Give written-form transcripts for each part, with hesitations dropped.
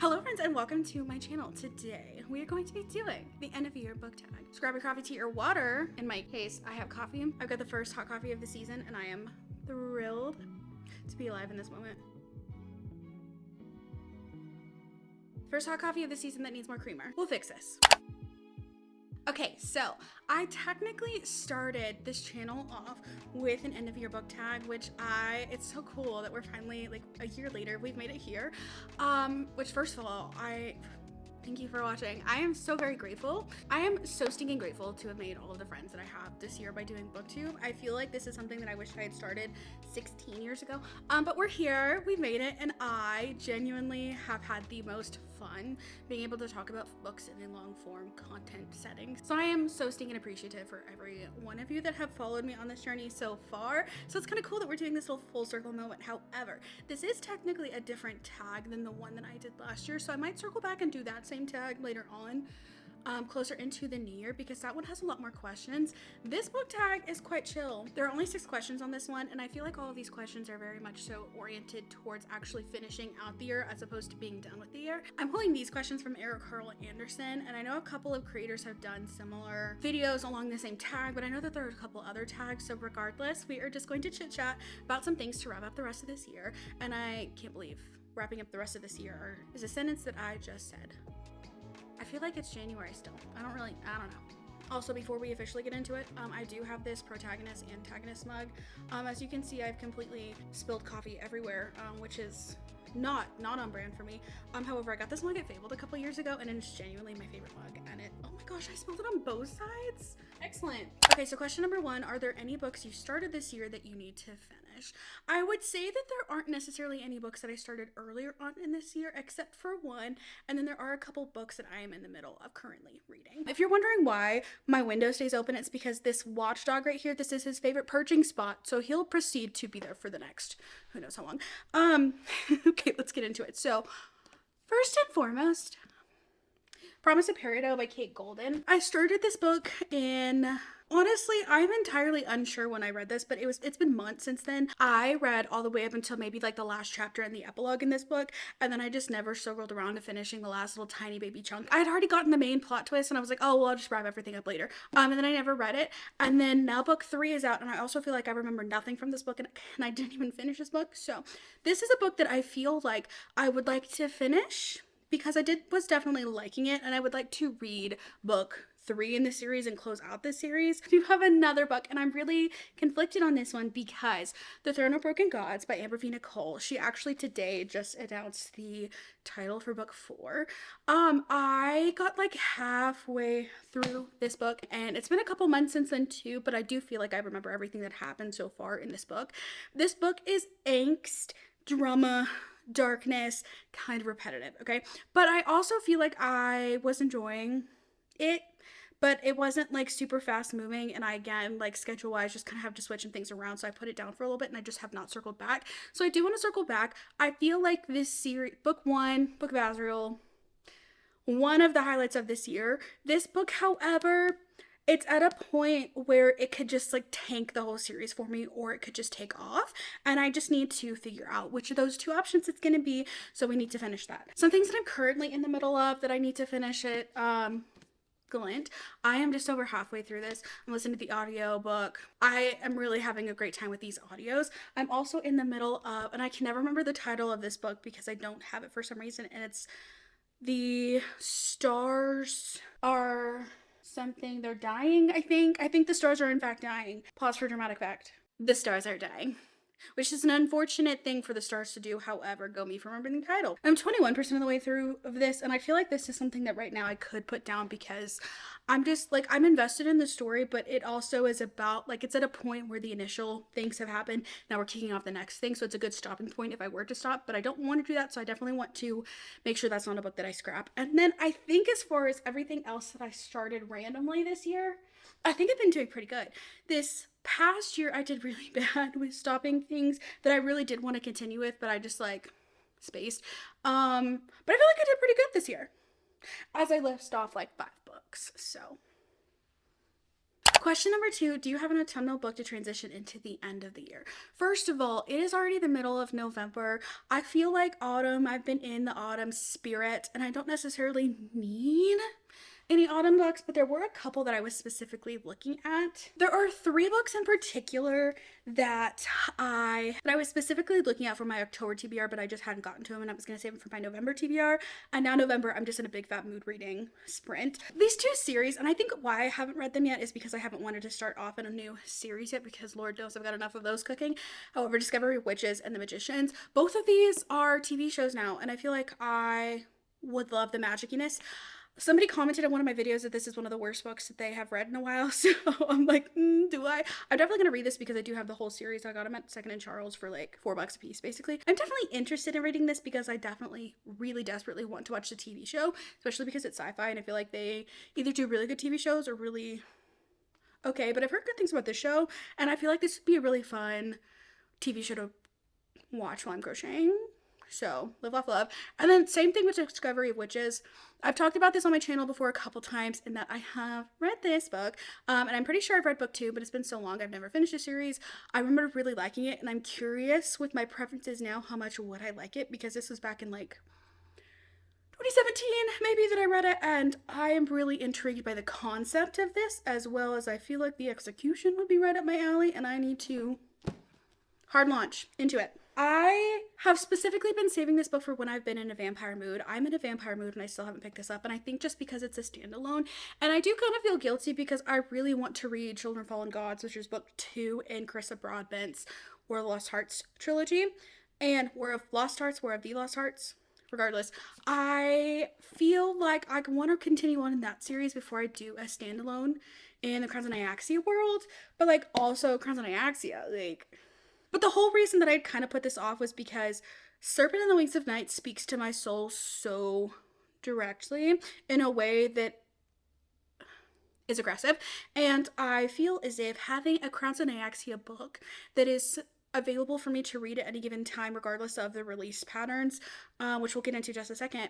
Hello friends and welcome to my channel. Today we are going to be doing the end of year book tag. So grab your coffee, tea, or water. In my case, I have coffee. I've got the first hot coffee of the season and I am thrilled to be alive in this moment. First hot coffee of the season that needs more creamer. We'll fix this. Okay, so I technically started this channel off with an end of year book tag, which it's so cool that we're finally, like, a year later, we've made it here. Which first of all, thank you for watching. I am so very grateful. I am so stinking grateful to have made all of the friends that I have this year by doing BookTube. I feel like this is something that I wish I had started 16 years ago. But we're here, we've made it, and I genuinely have had the most fun being able to talk about books in a long form content setting. So I am so stinking appreciative for every one of you that have followed me on this journey so far. So it's kind of cool that we're doing this little full circle moment. However, this is technically a different tag than the one that I did last year. So I might circle back and do that same tag later on, closer into the new year, because that one has a lot more questions. This book tag is quite chill. There are only 6 questions on this one, and I feel like all of these questions are very much so oriented towards actually finishing out the year as opposed to being done with the year. I'm pulling these questions from Eric Carl Anderson, and I know a couple of creators have done similar videos along the same tag, but I know that there are a couple other tags. So regardless, we are just going to chit chat about some things to wrap up the rest of this year. And I can't believe wrapping up the rest of this year is a sentence that I just said. I feel like it's January still. I don't know. Also, before we officially get into it, I do have this protagonist antagonist mug. As you can see, I've completely spilled coffee everywhere, which is not on brand for me. However, I got this mug at Fabled a couple years ago, and it's genuinely my favorite mug. And oh my gosh, I spilled it on both sides. Excellent. Okay, so question number 1, are there any books you started this year that you need to finish? I would say that there aren't necessarily any books that I started earlier on in this year, except for one, and then there are a couple books that I am in the middle of currently reading. If you're wondering why my window stays open, it's because this watchdog right here, this is his favorite perching spot, so he'll proceed to be there for the next who knows how long. Okay, let's get into it. So first and foremost, Promise of Peridot by Kate Golden. I started this book in, honestly, I'm entirely unsure when I read this, but it's been months since then. I read all the way up until maybe like the last chapter and the epilogue in this book, and then I just never circled around to finishing the last little tiny baby chunk. I had already gotten the main plot twist, and I was like, oh, well, I'll just wrap everything up later. And then I never read it, and then now book 3 is out, and I also feel like I remember nothing from this book, and I didn't even finish this book. So this is a book that I feel like I would like to finish, because I was definitely liking it, and I would like to read book 3 in the series and close out this series. You have another book, and I'm really conflicted on this one because The Throne of Broken Gods by Amber V. Nicole. She actually today just announced the title for book 4. I got like halfway through this book, and it's been a couple months since then too, but I do feel like I remember everything that happened so far in this book. This book is angst, drama, darkness, kind of repetitive, okay? But I also feel like I was enjoying it, but it wasn't like super fast moving, and I, again, like schedule wise, just kind of have to switch things around, so I put it down for a little bit, and I just have not circled back. So I do want to circle back. I feel like this series, book 1, Book of Azrael, one of the highlights of this year. This book, however, it's at a point where it could just like tank the whole series for me, or it could just take off, and I just need to figure out which of those 2 options it's going to be. So we need to finish that. Some things that I'm currently in the middle of that I need to finish it. Glint. I am just over halfway through this. I'm listening to the audio book. I am really having a great time with these audios. I'm also in the middle of, and I can never remember the title of this book because I don't have it for some reason, and it's The Stars Are something, they're dying, I think the stars are in fact dying. Pause for dramatic fact. The stars are dying, which is an unfortunate thing for the stars to do. However, go me for remembering the title. I'm 21% of the way through of this, and I feel like this is something that right now I could put down because I'm just like, I'm invested in the story, but it also is about like, it's at a point where the initial things have happened. Now we're kicking off the next thing, so it's a good stopping point if I were to stop, but I don't want to do that, so I definitely want to make sure that's not a book that I scrap. And then I think as far as everything else that I started randomly this year, I think I've been doing pretty good. This past year I did really bad with stopping things that I really did want to continue with, but I just like spaced. But I feel like I did pretty good this year as I list off like 5 books. So Question number 2, do you have an autumnal book to transition into the end of the year? First of all, it is already the middle of November. I feel like autumn, I've been in the autumn spirit, and I don't necessarily need any autumn books, but there were a couple that I was specifically looking at. There are 3 books in particular that I was specifically looking at for my October TBR, but I just hadn't gotten to them, and I was going to save them for my November TBR. And now November, I'm just in a big fat mood reading sprint. These 2 series, and I think why I haven't read them yet is because I haven't wanted to start off in a new series yet, because Lord knows I've got enough of those cooking. However, Discovery of Witches and The Magicians, both of these are TV shows now, and I feel like I would love the magiciness. Somebody commented on one of my videos that this is one of the worst books that they have read in a while, so I'm like, do I? I'm definitely going to read this because I do have the whole series. I got them at Second and Charles for like $4 a piece, basically. I'm definitely interested in reading this because I definitely really desperately want to watch the TV show, especially because it's sci-fi, and I feel like they either do really good TV shows or really okay, but I've heard good things about this show, and I feel like this would be a really fun TV show to watch while I'm crocheting. So, live, laugh, love. And then same thing with Discovery of Witches. I've talked about this on my channel before a couple times in that I have read this book. And I'm pretty sure I've read book 2, but it's been so long I've never finished the series. I remember really liking it, and I'm curious with my preferences now how much would I like it, because this was back in like 2017 maybe that I read it, and I am really intrigued by the concept of this, as well as I feel like the execution would be right up my alley, and I need to hard launch into it. I have specifically been saving this book for when I've been in a vampire mood. I'm in a vampire mood and I still haven't picked this up, and I think just because it's a standalone, and I do kind of feel guilty because I really want to read Children of Fallen Gods, which is book 2 in Carissa Broadbent's War of Lost Hearts trilogy, and War of Lost Hearts, War of the Lost Hearts. Regardless, I feel like I want to continue on in that series before I do a standalone in the Crowns of Nyaxia world, but like also Crowns of Nyaxia, like... But the whole reason that I'd kind of put this off was because Serpent and the Wings of Night speaks to my soul so directly in a way that is aggressive. And I feel as if having a Crowns of Nyaxia book that is available for me to read at any given time, regardless of the release patterns, which we'll get into just a second,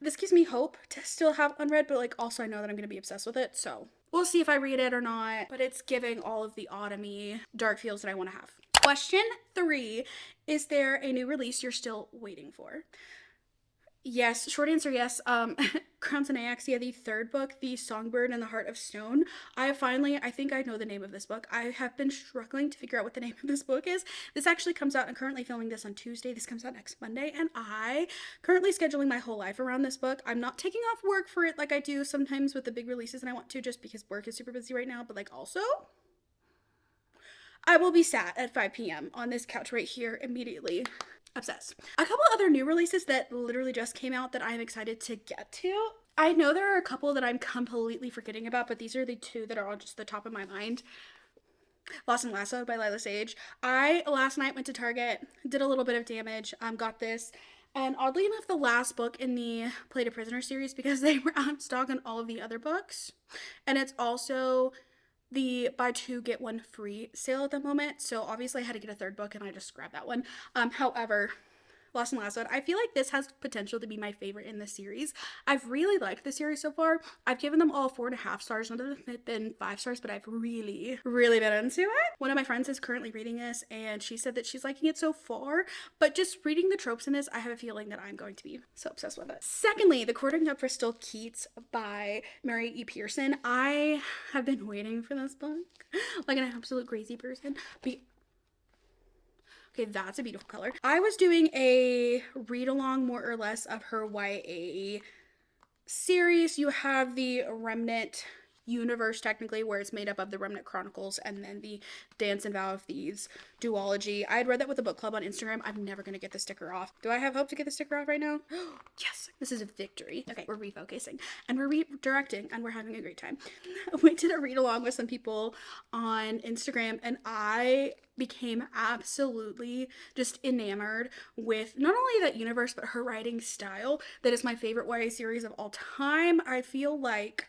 this gives me hope to still have unread, but like also I know that I'm going to be obsessed with it. So we'll see if I read it or not, but it's giving all of the autumny dark feels that I want to have. Question 3, is there a new release you're still waiting for? Yes, short answer, yes. Crowns of Nyaxia, the 3rd book, The Songbird and the Heart of Stone. I think I know the name of this book. I have been struggling to figure out what the name of this book is. This actually comes out, I'm currently filming this on Tuesday. This comes out next Monday, and I currently scheduling my whole life around this book. I'm not taking off work for it like I do sometimes with the big releases, and I want to just because work is super busy right now, but like also... I will be sat at 5 p.m. on this couch right here immediately. Obsessed. A couple other new releases that literally just came out that I'm excited to get to. I know there are a couple that I'm completely forgetting about, but these are the 2 that are on just the top of my mind. Lost and Lassoed by Lila Sage. I last night went to Target, did a little bit of damage, got this. And oddly enough, the last book in the Play to Prisoner series, because they were out of stock on all of the other books. And it's also the buy 2 get 1 free sale at the moment, so obviously I had to get a 3rd book and I just grabbed that one. However, Lost and Lassoed, I feel like this has potential to be my favorite in the series. I've really liked the series so far. I've given them all 4.5 stars. None of them have been 5 stars, but I've really been into it. One of my friends is currently reading this, and she said that she's liking it so far, but just reading the tropes in this, I have a feeling that I'm going to be so obsessed with it. Secondly, The Courting of Bristol Keats by Mary E. Pearson. I have been waiting for this book like an absolute crazy person. Okay, that's a beautiful color. I was doing a read along more or less of her YA series. You have the Remnant universe technically, where it's made up of the Remnant Chronicles and then the Dance and Vow of Thieves duology. I had read that with a book club on Instagram. I'm never going to get the sticker off. Do I have hope to get the sticker off right now? Yes, this is a victory. Okay, we're refocusing and we're redirecting and we're having a great time. We did a read along with some people on Instagram, and I became absolutely just enamored with not only that universe, but her writing style. That is my favorite YA series of all time. I feel like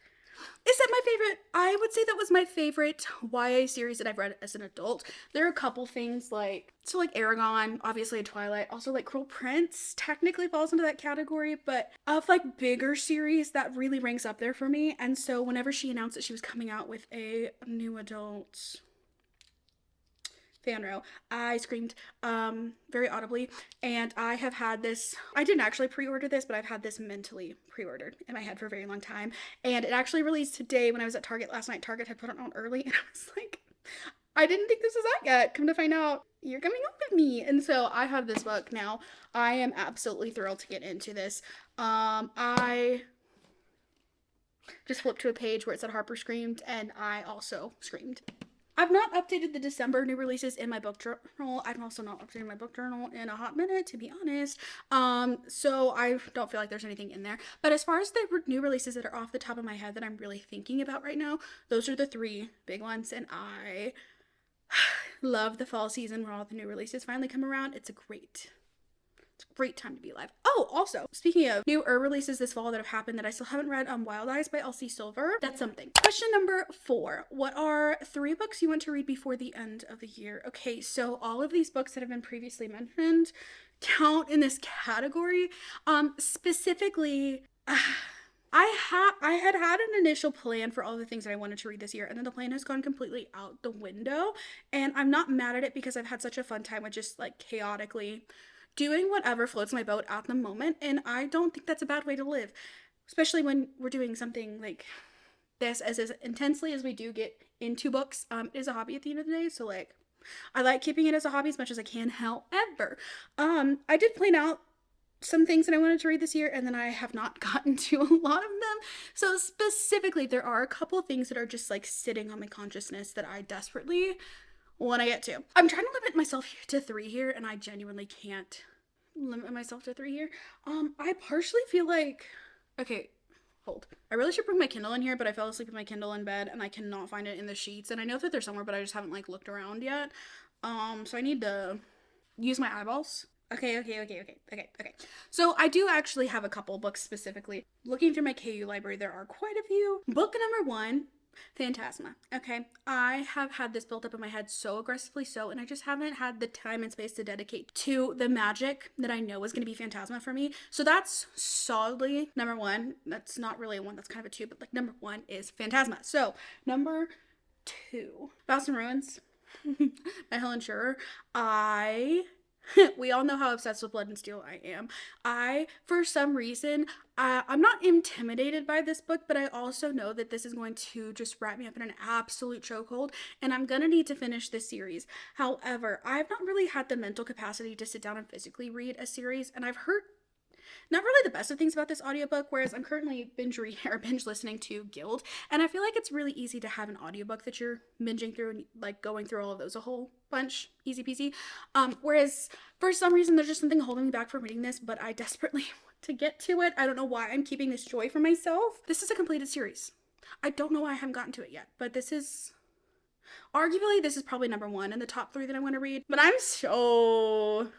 Is that my favorite? I would say that was my favorite YA series that I've read as an adult. There are a couple things like, so like Aragon, obviously Twilight, also like Cruel Prince technically falls into that category, but of like bigger series, that really ranks up there for me. And so whenever she announced that she was coming out with a new adult fanro, I screamed very audibly, and I have had this, I didn't actually pre-order this, but I've had this mentally pre-ordered in my head for a very long time, and it actually released today when I was at Target last night. Target had put it on early, and I was like, I didn't think this was out yet. Come to find out, you're coming up with me. And so I have this book now. I am absolutely thrilled to get into this. I just flipped to a page where it said Harper screamed, and I also screamed. I've not updated the December new releases in my book journal. I've also not updated my book journal in a hot minute, to be honest. So I don't feel like there's anything in there. But as far as the new releases that are off the top of my head that I'm really thinking about right now, those are the three big ones. And I love the fall season where all the new releases finally come around. It's a great time to be alive. Oh, also, speaking of newer releases this fall that have happened that I still haven't read, Wild Eyes by Elsie Silver. That's something. Question number 4. What are 3 books you want to read before the end of the year? Okay, so all of these books that have been previously mentioned count in this category. Specifically, I had an initial plan for all the things that I wanted to read this year, and then the plan has gone completely out the window, and I'm not mad at it because I've had such a fun time with just like chaotically doing whatever floats my boat at the moment, and I don't think that's a bad way to live, especially when we're doing something like this as intensely as we do get into books. It is a hobby at the end of the day, so like I like keeping it as a hobby as much as I can. However, I did plan out some things that I wanted to read this year, and then I have not gotten to a lot of them. So specifically, there are a couple things that are just like sitting on my consciousness that I desperately want to get to. I'm trying to limit myself to 3 here, and I genuinely can't limit myself to 3 here. I partially feel like, okay, hold. I really should bring my Kindle in here, but I fell asleep with my Kindle in bed, and I cannot find it in the sheets, and I know that they're somewhere, but I just haven't like looked around yet. So I need to use my eyeballs. Okay. So I do actually have a couple books specifically. Looking through my KU library, there are quite a few. Book number 1, Phantasma. Okay, I have had this built up in my head so aggressively and I just haven't had the time and space to dedicate to the magic that I know is going to be Phantasma for me. So that's solidly number 1. That's not really a 1, that's kind of a 2, but like number 1 is Phantasma. So number 2, Vows and Ruins by Helen Schurer. We all know how obsessed with Blood and Steel I am. For some reason, I'm not intimidated by this book, but I also know that this is going to just wrap me up in an absolute chokehold, and I'm gonna need to finish this series. However, I've not really had the mental capacity to sit down and physically read a series, and I've heard not really the best of things about this audiobook, whereas I'm currently binge listening to Guild, and I feel like it's really easy to have an audiobook that you're binging through and like going through all of those a whole bunch, easy peasy. Whereas for some reason there's just something holding me back from reading this, but I desperately want to get to it. I don't know why I'm keeping this joy for myself. This is a completed series. I don't know why I haven't gotten to it yet, but this is probably number 1 in the top 3 that I want to read. But I'm so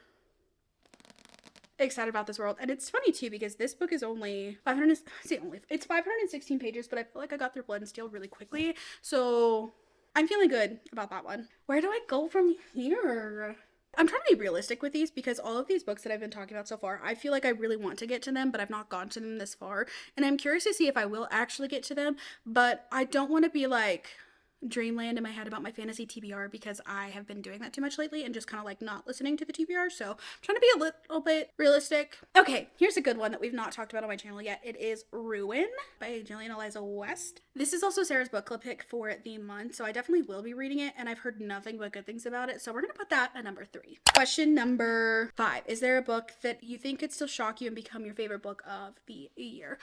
excited about this world, and it's funny too because this book is only 516 pages, but I feel like I got through Blood and Steel really quickly, so I'm feeling good about that one. Where do I go from here? I'm trying to be realistic with these because all of these books that I've been talking about so far, I feel like I really want to get to them, but I've not gotten to them this far, and I'm curious to see if I will actually get to them, but I don't want to be like dreamland in my head about my fantasy TBR because I have been doing that too much lately and just kind of like not listening to the TBR, so I'm trying to be a little bit realistic. Okay, here's a good one that we've not talked about on my channel yet. It is Ruin by Jillian Eliza West. This is also Sarah's book club pick for the month, so I definitely will be reading it, and I've heard nothing but good things about it, so we're gonna put that at number 3. Question number 5. Is there a book that you think could still shock you and become your favorite book of the year?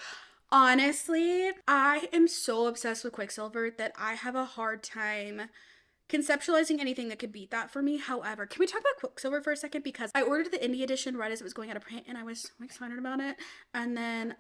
Honestly, I am so obsessed with Quicksilver that I have a hard time conceptualizing anything that could beat that for me. However, can we talk about Quicksilver for a second? Because I ordered the indie edition right as it was going out of print, and I was so excited about it. And then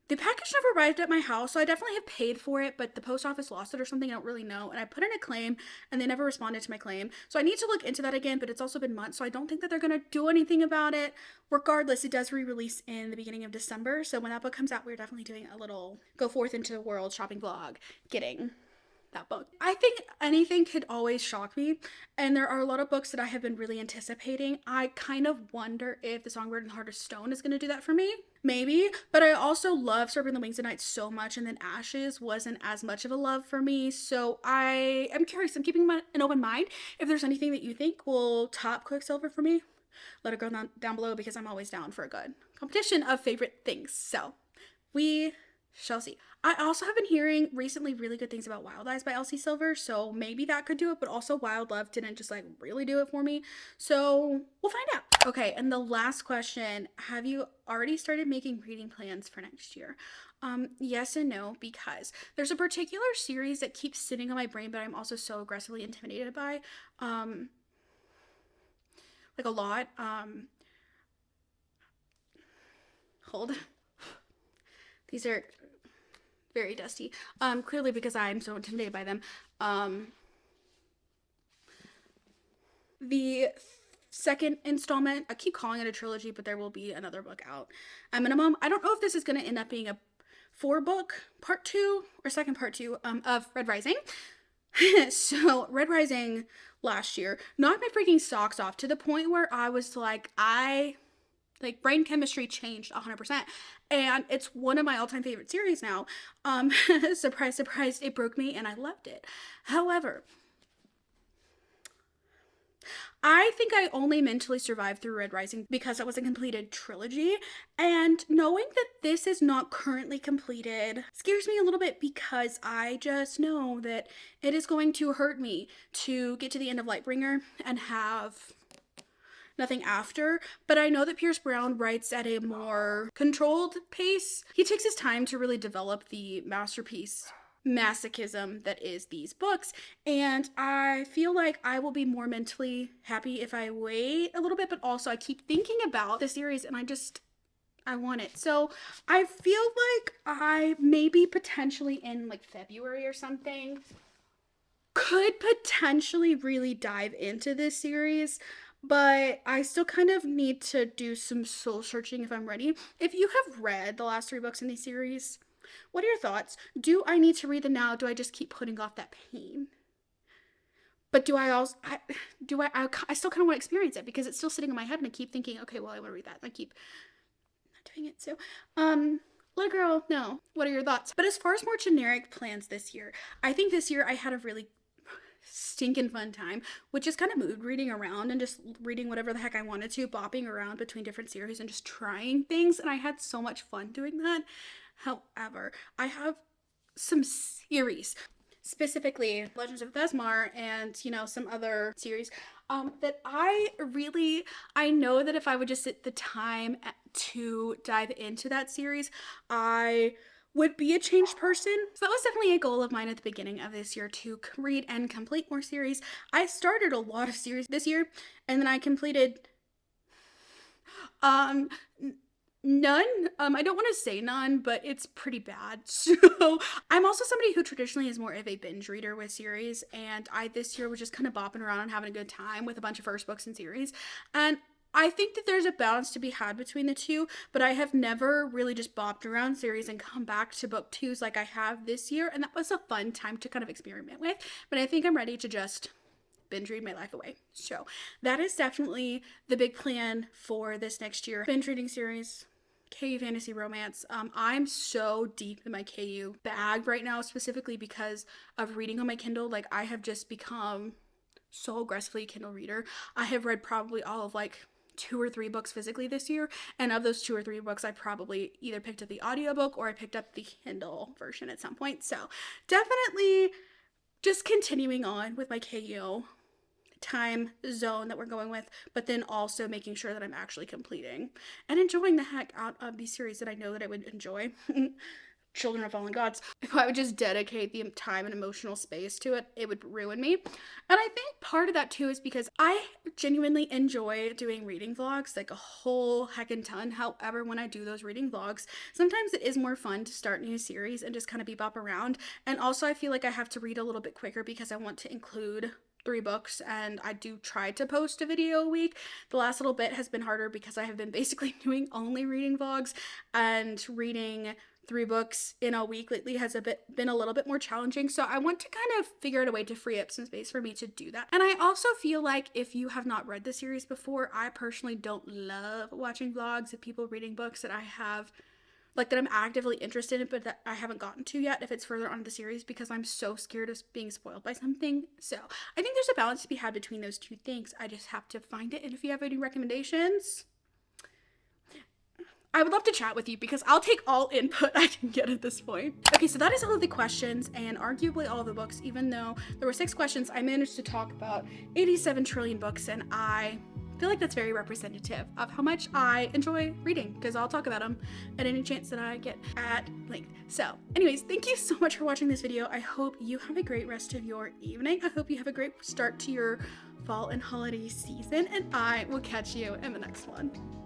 The package never arrived at my house, so I definitely have paid for it, but the post office lost it or something. I don't really know. And I put in a claim and they never responded to my claim. So I need to look into that again, but it's also been months, so I don't think that they're going to do anything about it. Regardless, it does re-release in the beginning of December. So when that book comes out, we're definitely doing a little go forth into the world shopping vlog, getting that book. I think anything could always shock me, and there are a lot of books that I have been really anticipating. I kind of wonder if The Songbird and the Heart of Stone is going to do that for me. Maybe, but I also love Serpent the Wings of Night so much, and then Ashes wasn't as much of a love for me, so I am curious. I'm keeping an open mind. If there's anything that you think will top Quicksilver for me, let it go down below, because I'm always down for a good competition of favorite things. So we shall see. I also have been hearing recently really good things about Wild Eyes by Elsie Silver, so maybe that could do it, but also Wild Love didn't just like really do it for me, so we'll find out. Okay, and the last question, have you already started making reading plans for next year? Yes and no, because there's a particular series that keeps sitting on my brain, but I'm also so aggressively intimidated by, like a lot. Hold. These are very dusty. Clearly because I'm so intimidated by them. The second installment, I keep calling it a trilogy, but there will be another book out at minimum. I don't know if this is going to end up being a 4-book part 2 or second part 2 of Red Rising. So Red Rising last year knocked my freaking socks off to the point where I was like, brain chemistry changed 100%, and it's one of my all-time favorite series now. Surprise, surprise, it broke me and I loved it. However, I think I only mentally survived through Red Rising because it was a completed trilogy, and knowing that this is not currently completed scares me a little bit, because I just know that it is going to hurt me to get to the end of Lightbringer and have nothing after. But I know that Pierce Brown writes at a more controlled pace. He takes his time to really develop the masterpiece masochism that is these books, and I feel like I will be more mentally happy if I wait a little bit. But also I keep thinking about the series and I want it. So I feel like I maybe potentially in like February or something could potentially really dive into this series, but I still kind of need to do some soul searching if I'm ready. If you have read the last 3 books in the series, what are your thoughts? Do I need to read them now? Do I just keep putting off that pain? But do I also, I still kind of want to experience it, because it's still sitting in my head and I keep thinking, okay, well, I want to read that. And I keep not doing it. So, little girl, no. What are your thoughts? But as far as more generic plans this year, I think this year I had a really stinking fun time, which is kind of mood reading around and just reading whatever the heck I wanted to, bopping around between different series and just trying things, and I had so much fun doing that. However, I have some series, specifically Legends of Thesmar and, some other series, that I know that if I would just sit the time to dive into that series, I would be a changed person. So that was definitely a goal of mine at the beginning of this year, to read and complete more series. I started a lot of series this year, and then I completed none. I don't want to say none, but it's pretty bad. So I'm also somebody who traditionally is more of a binge reader with series, and I this year was just kind of bopping around and having a good time with a bunch of first books and series. And I think that there's a balance to be had between the two, but I have never really just bopped around series and come back to book 2s like I have this year, and that was a fun time to kind of experiment with. But I think I'm ready to just binge read my life away. So that is definitely the big plan for this next year. Binge reading series, KU fantasy romance. I'm so deep in my KU bag right now, specifically because of reading on my Kindle. Like, I have just become so aggressively a Kindle reader. I have read probably all of 2 or 3 books physically this year, and of those 2 or 3 books, I probably either picked up the audiobook or I picked up the Kindle version at some point. So definitely just continuing on with my KU time zone that we're going with, but then also making sure that I'm actually completing and enjoying the heck out of these series that I know that I would enjoy. Children of Fallen Gods. If I would just dedicate the time and emotional space to it, it would ruin me. And I think part of that too is because I genuinely enjoy doing reading vlogs, like a whole heckin' ton. However, when I do those reading vlogs, sometimes it is more fun to start new series and just kind of bebop around. And also I feel like I have to read a little bit quicker because I want to include 3 books, and I do try to post a video a week. The last little bit has been harder because I have been basically doing only reading vlogs, and reading 3 books in a week lately has been a little bit more challenging. So I want to kind of figure out a way to free up some space for me to do that. And I also feel like if you have not read the series before, I personally don't love watching vlogs of people reading books that I have, like, that I'm actively interested in but that I haven't gotten to yet if it's further on in the series, because I'm so scared of being spoiled by something. So I think there's a balance to be had between those two things. I just have to find it. And if you have any recommendations, I would love to chat with you because I'll take all input I can get at this point. Okay, so that is all of the questions and arguably all of the books. Even though there were 6 questions, I managed to talk about 87 trillion books, and I feel like that's very representative of how much I enjoy reading, because I'll talk about them at any chance that I get at length. So anyways, thank you so much for watching this video. I hope you have a great rest of your evening. I hope you have a great start to your fall and holiday season, and I will catch you in the next one.